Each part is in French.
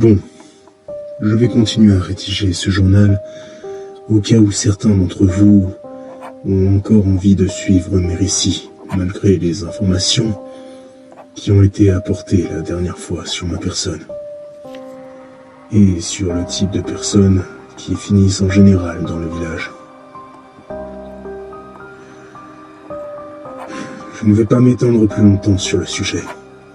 Bon, je vais continuer à rédiger ce journal au cas où certains d'entre vous ont encore envie de suivre mes récits, malgré les informations qui ont été apportées la dernière fois sur ma personne. Et sur le type de personnes qui finissent en général dans le village. Je ne vais pas m'étendre plus longtemps sur le sujet.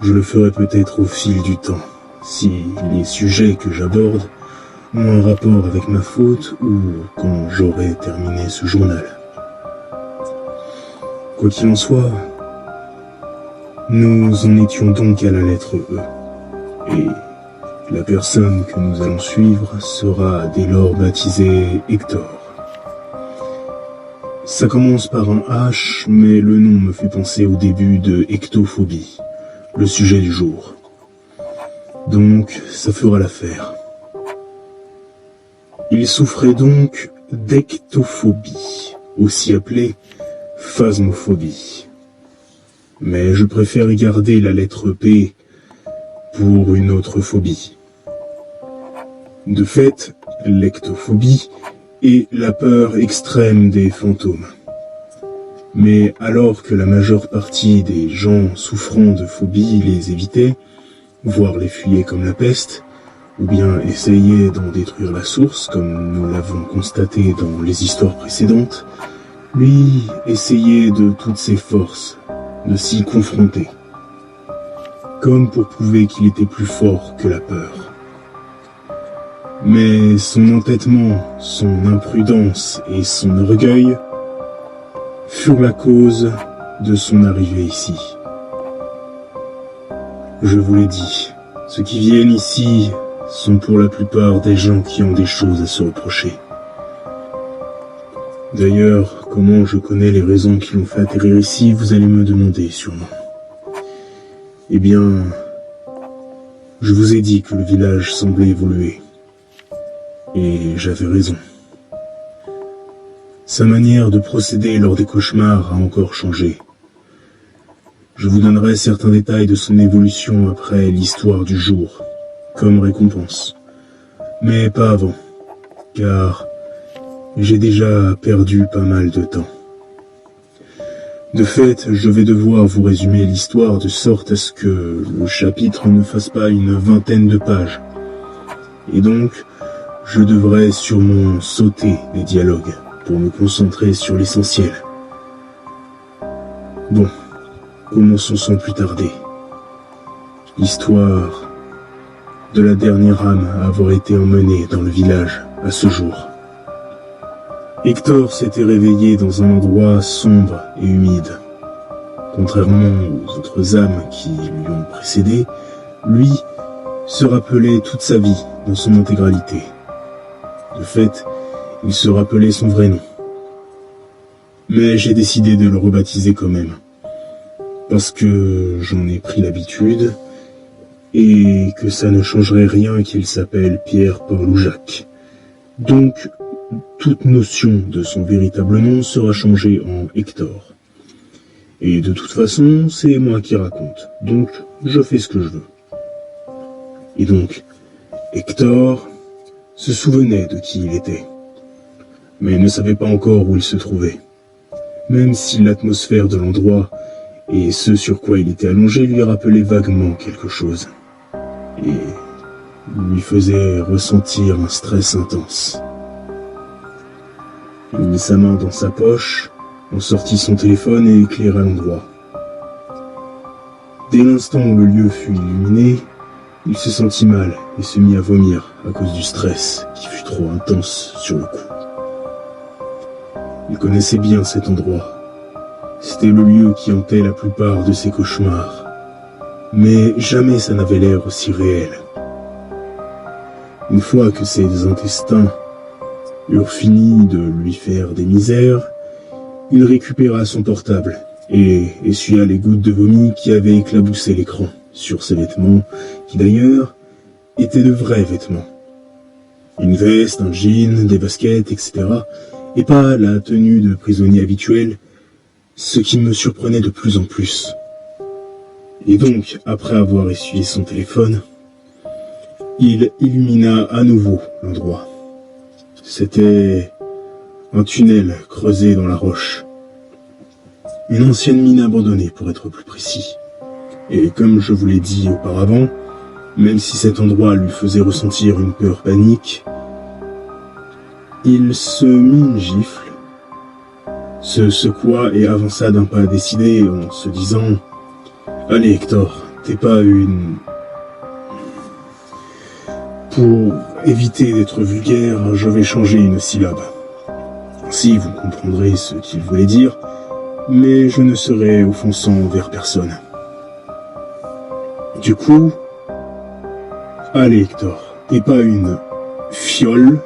Je le ferai peut-être au fil du temps, si les sujets que j'aborde ont un rapport avec ma faute ou quand j'aurai terminé ce journal. Quoi qu'il en soit, nous en étions donc à la lettre E. Et la personne que nous allons suivre sera dès lors baptisée Hector. Ça commence par un H, mais le nom me fait penser au début de hectophobie, le sujet du jour. Donc, ça fera l'affaire. Il souffrait donc d'ectophobie, aussi appelée phasmophobie. Mais je préfère garder la lettre P pour une autre phobie. De fait, l'ectophobie est la peur extrême des fantômes. Mais alors que la majeure partie des gens souffrant de phobie les évitaient, voire les fuyaient comme la peste, ou bien essayaient d'en détruire la source, comme nous l'avons constaté dans les histoires précédentes, lui essayait de toutes ses forces de s'y confronter, comme pour prouver qu'il était plus fort que la peur. Mais son entêtement, son imprudence et son orgueil furent la cause de son arrivée ici. Je vous l'ai dit, ceux qui viennent ici sont pour la plupart des gens qui ont des choses à se reprocher. D'ailleurs, comment je connais les raisons qui l'ont fait atterrir ici, vous allez me demander sûrement. Eh bien, je vous ai dit que le village semblait évoluer. Et j'avais raison. Sa manière de procéder lors des cauchemars a encore changé. Je vous donnerai certains détails de son évolution après l'histoire du jour, comme récompense. Mais pas avant, car j'ai déjà perdu pas mal de temps. De fait, je vais devoir vous résumer l'histoire de sorte à ce que le chapitre ne fasse pas une vingtaine de pages. Et donc, je devrais sûrement sauter les dialogues pour me concentrer sur l'essentiel. Bon, commençons sans plus tarder. L'histoire de la dernière âme à avoir été emmenée dans le village à ce jour. Hector s'était réveillé dans un endroit sombre et humide. Contrairement aux autres âmes qui lui ont précédé, lui se rappelait toute sa vie dans son intégralité. De fait, il se rappelait son vrai nom. Mais j'ai décidé de le rebaptiser quand même, parce que j'en ai pris l'habitude, et que ça ne changerait rien qu'il s'appelle Pierre, Paul ou Jacques. Donc, toute notion de son véritable nom sera changée en Hector. Et de toute façon, c'est moi qui raconte, donc je fais ce que je veux. Et donc, Hector se souvenait de qui il était, mais ne savait pas encore où il se trouvait, même si l'atmosphère de l'endroit et ce sur quoi il était allongé lui rappelaient vaguement quelque chose, et lui faisait ressentir un stress intense. Il mit sa main dans sa poche, en sortit son téléphone et éclaira l'endroit. Dès l'instant où le lieu fut illuminé, il se sentit mal et se mit à vomir à cause du stress qui fut trop intense sur le coup. Il connaissait bien cet endroit. C'était le lieu qui hantait la plupart de ses cauchemars. Mais jamais ça n'avait l'air aussi réel. Une fois que ses intestins eurent fini de lui faire des misères, il récupéra son portable et essuya les gouttes de vomi qui avaient éclaboussé l'écran sur ses vêtements, qui d'ailleurs étaient de vrais vêtements. Une veste, un jean, des baskets, etc. Et pas la tenue de prisonnier habituelle, ce qui me surprenait de plus en plus. Et donc, après avoir essuyé son téléphone, Il illumina à nouveau l'endroit. C'était un tunnel creusé dans la roche. Une ancienne mine abandonnée, pour être plus précis. Et comme je vous l'ai dit auparavant, même si cet endroit lui faisait ressentir une peur panique, il se mit une gifle, se secoua et avança d'un pas décidé en se disant « Allez Hector, t'es pas une... » Pour éviter d'être vulgaire, je vais changer une syllabe. Ainsi, vous comprendrez ce qu'il voulait dire, mais je ne serai offensant envers personne. Du coup, allez Hector, t'es pas une fiole.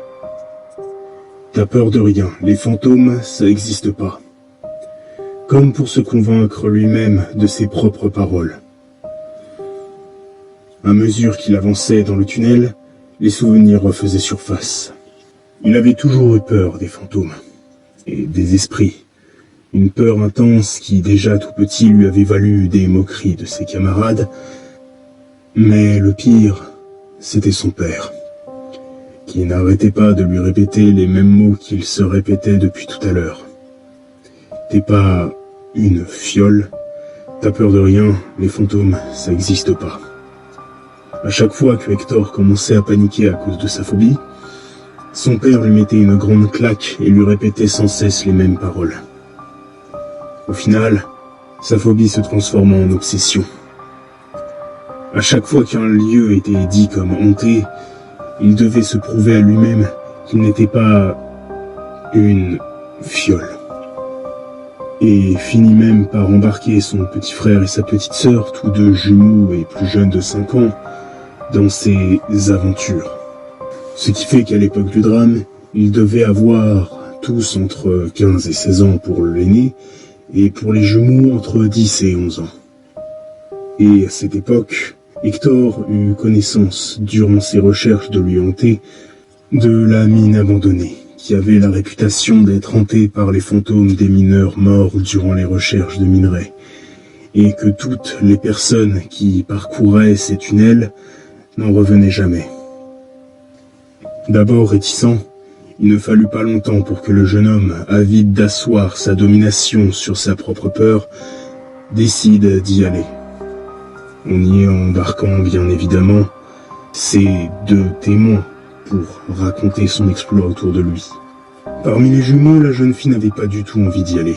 T'as peur de rien, les fantômes, ça n'existe pas. Comme pour se convaincre lui-même de ses propres paroles. À mesure qu'il avançait dans le tunnel, les souvenirs refaisaient surface. Il avait toujours eu peur des fantômes et des esprits. Une peur intense qui, déjà tout petit, lui avait valu des moqueries de ses camarades. Mais le pire, c'était son père, qui n'arrêtait pas de lui répéter les mêmes mots qu'il se répétait depuis tout à l'heure. T'es pas une fiole, t'as peur de rien, les fantômes, ça n'existe pas. À chaque fois que Hector commençait à paniquer à cause de sa phobie, son père lui mettait une grande claque et lui répétait sans cesse les mêmes paroles. Au final, sa phobie se transforma en obsession. À chaque fois qu'un lieu était dit comme hanté, il devait se prouver à lui-même qu'il n'était pas une fiole. Et finit même par embarquer son petit frère et sa petite sœur, tous deux jumeaux et plus jeunes de 5 ans, dans ses aventures. Ce qui fait qu'à l'époque du drame, ils devaient avoir tous entre 15 et 16 ans pour l'aîné, et pour les jumeaux entre 10 et 11 ans. Et à cette époque, Hector eut connaissance, durant ses recherches de lui hanter, de la mine abandonnée, qui avait la réputation d'être hantée par les fantômes des mineurs morts durant les recherches de minerais, et que toutes les personnes qui parcouraient ces tunnels n'en revenaient jamais. D'abord réticent, il ne fallut pas longtemps pour que le jeune homme, avide d'asseoir sa domination sur sa propre peur, décide d'y aller. On y est embarquant, bien évidemment, ses 2 témoins pour raconter son exploit autour de lui. Parmi les jumeaux, la jeune fille n'avait pas du tout envie d'y aller.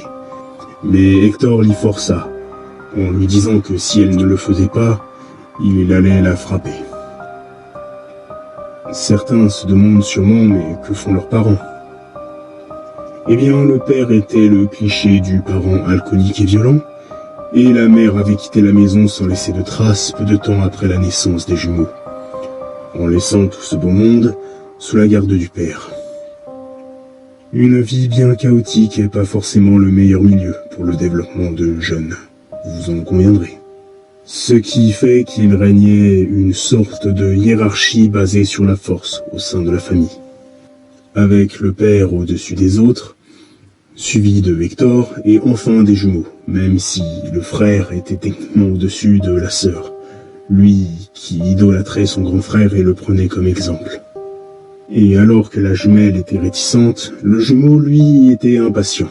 Mais Hector l'y força, en lui disant que si elle ne le faisait pas, il allait la frapper. Certains se demandent sûrement, mais que font leurs parents? Eh bien, le père était le cliché du parent alcoolique et violent, et la mère avait quitté la maison sans laisser de traces peu de temps après la naissance des jumeaux, en laissant tout ce beau monde sous la garde du père. Une vie bien chaotique et pas forcément le meilleur milieu pour le développement de jeunes, vous en conviendrez. Ce qui fait qu'il régnait une sorte de hiérarchie basée sur la force au sein de la famille, avec le père au-dessus des autres, suivi de Hector et enfin des jumeaux, même si le frère était techniquement au-dessus de la sœur, lui qui idolâtrait son grand frère et le prenait comme exemple. Et alors que la jumelle était réticente, le jumeau, lui, était impatient.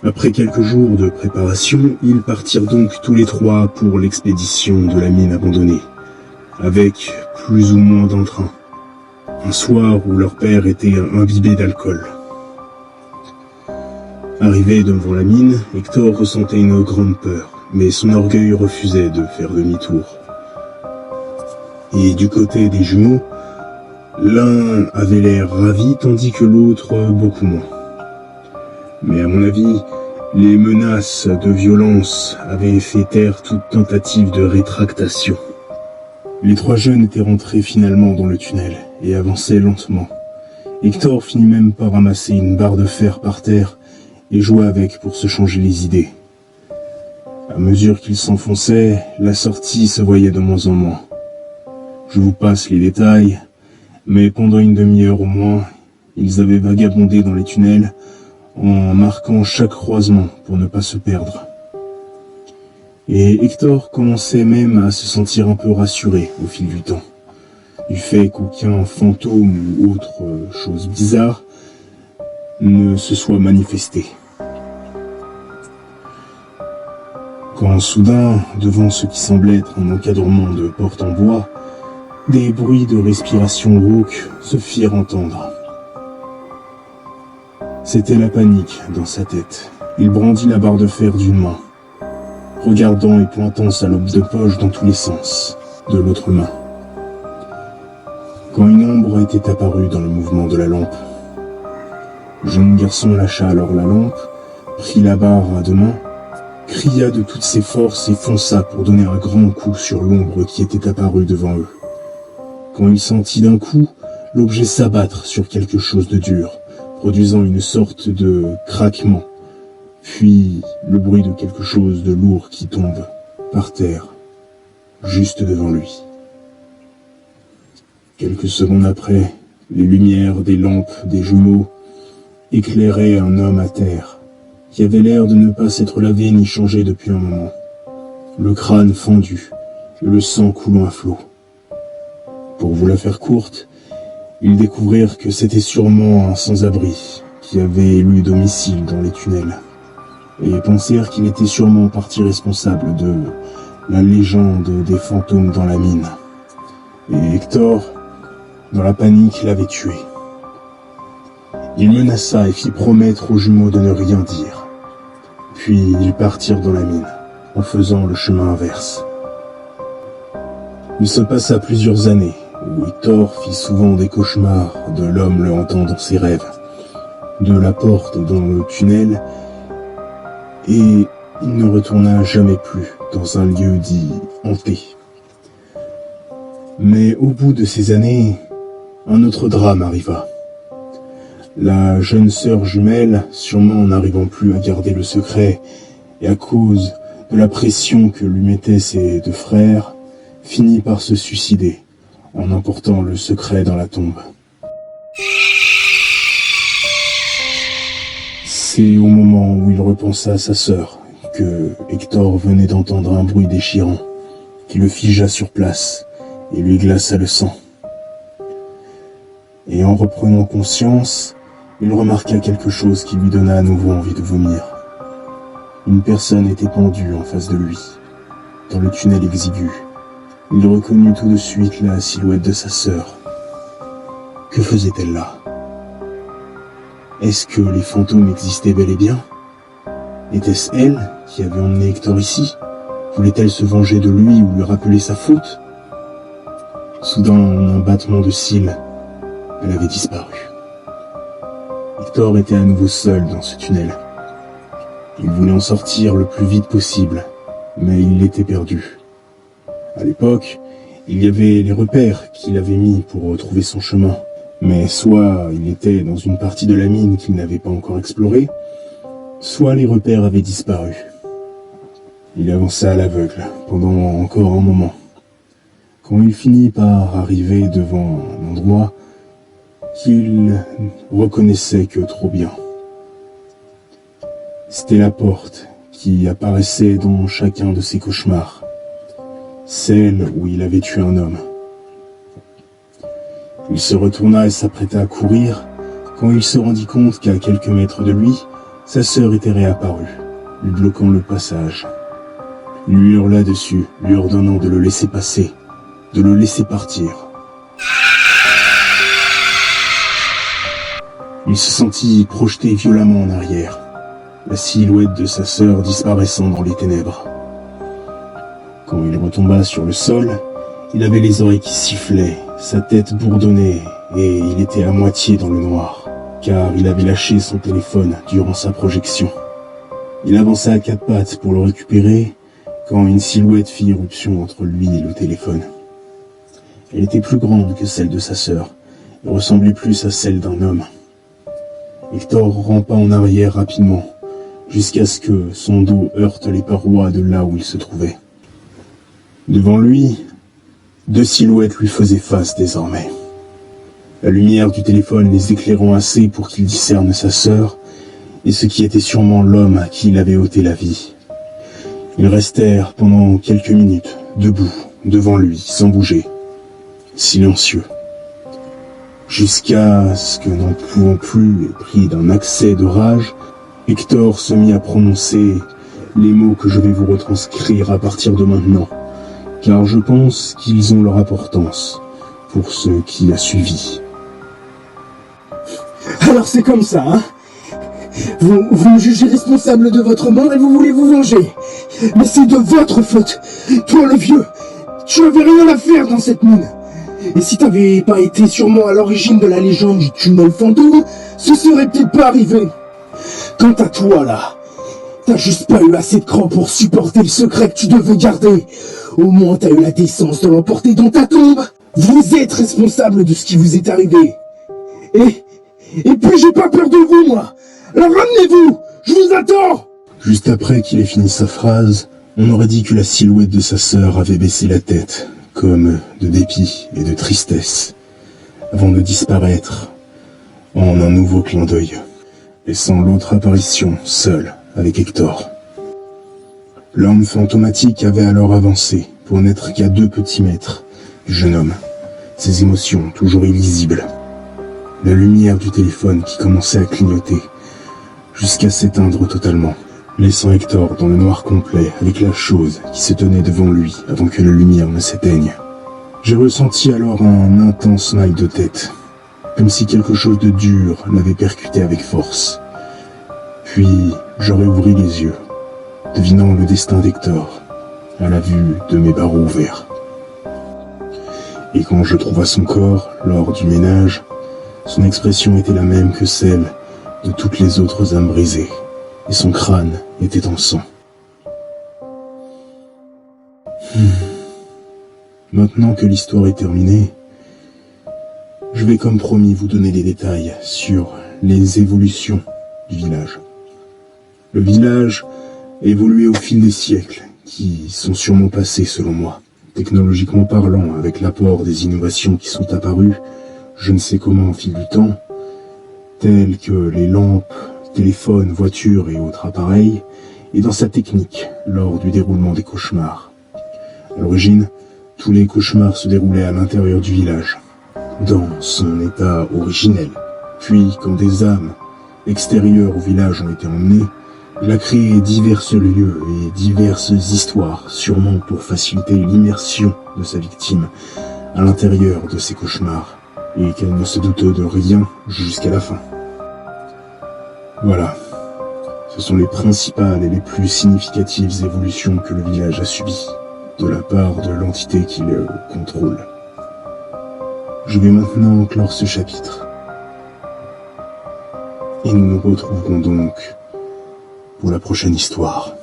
Après quelques jours de préparation, ils partirent donc tous les 3 pour l'expédition de la mine abandonnée, avec plus ou moins d'entrain. Un soir où leur père était imbibé d'alcool. Arrivé devant la mine, Hector ressentait une grande peur, mais son orgueil refusait de faire demi-tour. Et du côté des jumeaux, l'un avait l'air ravi tandis que l'autre beaucoup moins. Mais à mon avis, les menaces de violence avaient fait taire toute tentative de rétractation. Les 3 jeunes étaient rentrés finalement dans le tunnel et avançaient lentement. Hector finit même par ramasser une barre de fer par terre et jouer avec pour se changer les idées. À mesure qu'ils s'enfonçaient, la sortie se voyait de moins en moins. Je vous passe les détails, mais pendant une demi-heure au moins, ils avaient vagabondé dans les tunnels en marquant chaque croisement pour ne pas se perdre. Et Hector commençait même à se sentir un peu rassuré au fil du temps, du fait qu'aucun fantôme ou autre chose bizarre ne se soit manifesté. Quand soudain, devant ce qui semblait être un encadrement de porte en bois, des bruits de respiration rauque se firent entendre. C'était la panique dans sa tête. Il brandit la barre de fer d'une main, regardant et pointant sa lampe de poche dans tous les sens, de l'autre main. Quand une ombre était apparue dans le mouvement de la lampe, le jeune garçon lâcha alors la lampe, prit la barre à deux mains, cria de toutes ses forces et fonça pour donner un grand coup sur l'ombre qui était apparue devant eux. Quand il sentit d'un coup l'objet s'abattre sur quelque chose de dur, produisant une sorte de craquement, puis le bruit de quelque chose de lourd qui tombe par terre, juste devant lui. Quelques secondes après, les lumières des lampes des jumeaux éclairaient un homme à terre, qui avait l'air de ne pas s'être lavé ni changé depuis un moment, le crâne fendu et le sang coulant à flots. Pour vous la faire courte, ils découvrirent que c'était sûrement un sans-abri qui avait élu domicile dans les tunnels, et pensèrent qu'il était sûrement partie responsable de la légende des fantômes dans la mine. Et Hector, dans la panique, l'avait tué. Il menaça et fit promettre aux jumeaux de ne rien dire. Puis ils partirent dans la mine, en faisant le chemin inverse. Il se passa plusieurs années, où Hector fit souvent des cauchemars de l'homme le hantant dans ses rêves, de la porte dans le tunnel, et il ne retourna jamais plus dans un lieu dit hanté. Mais au bout de ces années, un autre drame arriva. La jeune sœur jumelle, sûrement n'arrivant plus à garder le secret, et à cause de la pression que lui mettaient ses deux frères, finit par se suicider, en emportant le secret dans la tombe. C'est au moment où il repensa à sa sœur que Hector venait d'entendre un bruit déchirant, qui le figea sur place et lui glaça le sang. Et en reprenant conscience, il remarqua quelque chose qui lui donna à nouveau envie de vomir. Une personne était pendue en face de lui, dans le tunnel exigu. Il reconnut tout de suite la silhouette de sa sœur. Que faisait-elle là? Est-ce que les fantômes existaient bel et bien? Était-ce elle qui avait emmené Hector ici? Voulait-elle se venger de lui ou lui rappeler sa faute? Soudain, en un battement de cils, elle avait disparu. Hector était à nouveau seul dans ce tunnel. Il voulait en sortir le plus vite possible, mais il était perdu. À l'époque, il y avait les repères qu'il avait mis pour retrouver son chemin, mais soit il était dans une partie de la mine qu'il n'avait pas encore explorée, soit les repères avaient disparu. Il avança à l'aveugle pendant encore un moment. Quand il finit par arriver devant un endroit qu'il reconnaissait que trop bien. C'était la porte qui apparaissait dans chacun de ses cauchemars, celle où il avait tué un homme. Il se retourna et s'apprêta à courir quand il se rendit compte qu'à quelques mètres de lui, sa sœur était réapparue, lui bloquant le passage. Il lui hurla dessus, lui ordonnant de le laisser passer, de le laisser partir. Il se sentit projeté violemment en arrière, la silhouette de sa sœur disparaissant dans les ténèbres. Quand il retomba sur le sol, il avait les oreilles qui sifflaient, sa tête bourdonnait et il était à moitié dans le noir, car il avait lâché son téléphone durant sa projection. Il avança à quatre pattes pour le récupérer quand une silhouette fit irruption entre lui et le téléphone. Elle était plus grande que celle de sa sœur et ressemblait plus à celle d'un homme. Hector rampa en arrière rapidement, jusqu'à ce que son dos heurte les parois de là où il se trouvait. Devant lui, deux silhouettes lui faisaient face désormais. La lumière du téléphone les éclairant assez pour qu'il discerne sa sœur et ce qui était sûrement l'homme à qui il avait ôté la vie. Ils restèrent pendant quelques minutes, debout, devant lui, sans bouger, silencieux. Jusqu'à ce que, n'en pouvant plus et pris d'un accès de rage, Hector se mit à prononcer les mots que je vais vous retranscrire à partir de maintenant, car je pense qu'ils ont leur importance pour ce qui a suivi. Alors c'est comme ça, hein? Vous me jugez responsable de votre mort et vous voulez vous venger. Mais c'est de votre faute. Toi le vieux, tu avais rien à faire dans cette mine. Et si t'avais pas été sûrement à l'origine de la légende du tunnel fantôme, ce serait peut-être pas arrivé. Quant à toi là, t'as juste pas eu assez de cran pour supporter le secret que tu devais garder. Au moins t'as eu la décence de l'emporter dans ta tombe. Vous êtes responsable de ce qui vous est arrivé. Et puis j'ai pas peur de vous, moi. Alors ramenez-vous, je vous attends. Juste après qu'il ait fini sa phrase, on aurait dit que la silhouette de sa sœur avait baissé la tête, comme de dépit et de tristesse, avant de disparaître en un nouveau clin d'œil, laissant l'autre apparition seule avec Hector. L'homme fantomatique avait alors avancé pour n'être qu'à 2 petits mètres du jeune homme, ses émotions toujours illisibles. La lumière du téléphone qui commençait à clignoter jusqu'à s'éteindre totalement, laissant Hector dans le noir complet avec la chose qui se tenait devant lui avant que la lumière ne s'éteigne. J'ai ressenti alors un intense mal de tête, comme si quelque chose de dur l'avait percuté avec force. Puis je réouvris les yeux, devinant le destin d'Hector à la vue de mes barreaux ouverts. Et quand je trouvai son corps lors du ménage, son expression était la même que celle de toutes les autres âmes brisées, et son crâne était en sang. Maintenant que l'histoire est terminée, je vais comme promis vous donner les détails sur les évolutions du village. Le village a évolué au fil des siècles, qui sont sûrement passés selon moi, technologiquement parlant, avec l'apport des innovations qui sont apparues, je ne sais comment au fil du temps, telles que les lampes, téléphones, voitures et autres appareils, et dans sa technique lors du déroulement des cauchemars. À l'origine, tous les cauchemars se déroulaient à l'intérieur du village, dans son état originel. Puis, quand des âmes extérieures au village ont été emmenées, il a créé divers lieux et diverses histoires, sûrement pour faciliter l'immersion de sa victime à l'intérieur de ses cauchemars, et qu'elle ne se doute de rien jusqu'à la fin. Voilà, ce sont les principales et les plus significatives évolutions que le village a subies, de la part de l'entité qui le contrôle. Je vais maintenant clore ce chapitre. Et nous nous retrouverons donc pour la prochaine histoire.